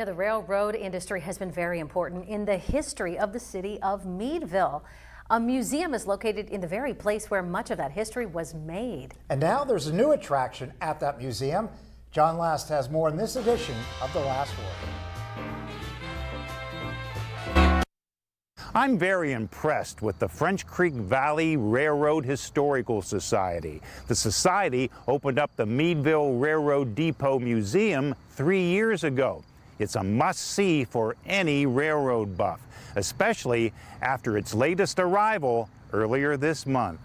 The railroad industry has been very important in the history of the city of Meadville. A museum is located in the very place where much of that history was made. And now there's a new attraction at that museum. John Last has more in this edition of The Last Word. I'm very impressed with the French Creek Valley Railroad Historical Society. The society opened up the Meadville Railroad Depot Museum 3 years ago. It's a must-see for any railroad buff, especially after its latest arrival earlier this month.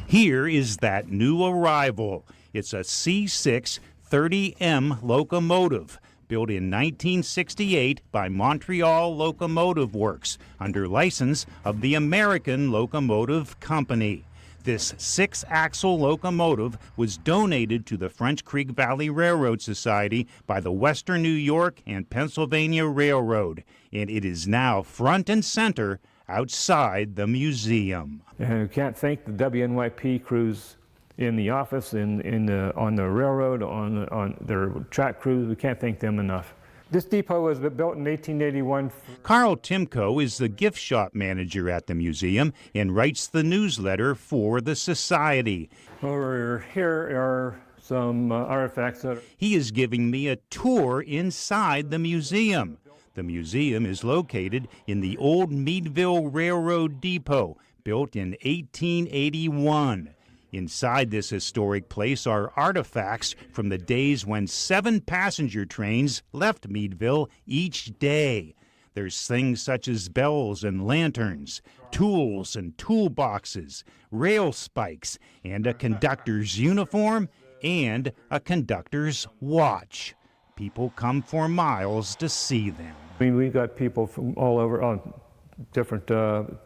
Here is that new arrival. It's a C6 30M locomotive, built in 1968 by Montreal Locomotive Works under license of the American Locomotive Company. This 6-axle locomotive was donated to the French Creek Valley Railroad Society by the Western New York and Pennsylvania Railroad, and it is now front and center outside the museum. And we can't thank the WNYP crews in the office, on the railroad, on their track crews. We can't thank them enough. This depot was built in 1881. Carl Timko is the gift shop manager at the museum and writes the newsletter for the society. Over here are some artifacts. He is giving me a tour inside the museum. The museum is located in the old Meadville Railroad Depot, built in 1881. Inside this historic place are artifacts from the days when 7 passenger trains left Meadville each day. There's things such as bells and lanterns, tools and toolboxes, rail spikes, and a conductor's uniform and a conductor's watch. People come for miles to see them. I mean, we got people from all over, different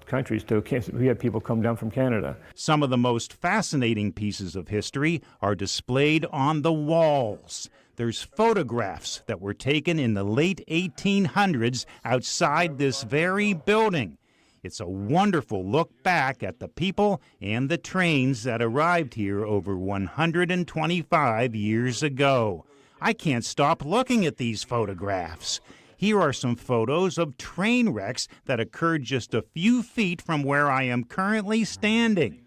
countries too. We had people come down from Canada. Some of the most fascinating pieces of history are displayed on the walls. There's photographs that were taken in the late 1800s outside this very building. It's a wonderful look back at the people and the trains that arrived here over 125 years ago. I can't stop looking at these photographs. Here are some photos of train wrecks that occurred just a few feet from where I am currently standing.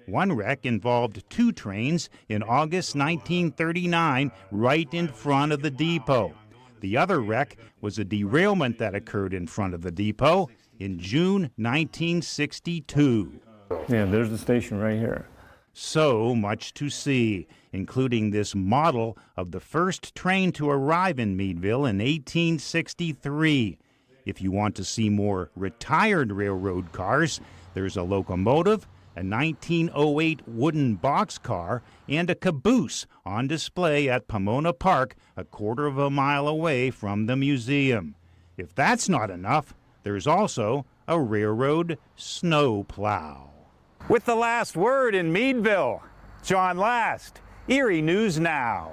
One wreck involved 2 trains in August 1939 right in front of the depot. The other wreck was a derailment that occurred in front of the depot in June 1962. Yeah, there's the station right here. So much to see, including this model of the first train to arrive in Meadville in 1863. If you want to see more retired railroad cars, there's a locomotive, a 1908 wooden boxcar, and a caboose on display at Pomona Park, a quarter of a mile away from the museum. If that's not enough, there's also a railroad snowplow. With the last word in Meadville, John Last, Erie News Now.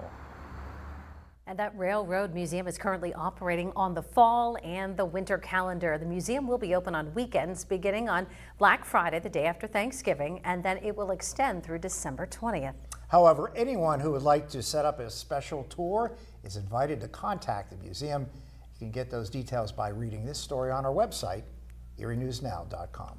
And that railroad museum is currently operating on the fall and the winter calendar. The museum will be open on weekends beginning on Black Friday, the day after Thanksgiving, and then it will extend through December 20th. However, anyone who would like to set up a special tour is invited to contact the museum. You can get those details by reading this story on our website, erienewsnow.com.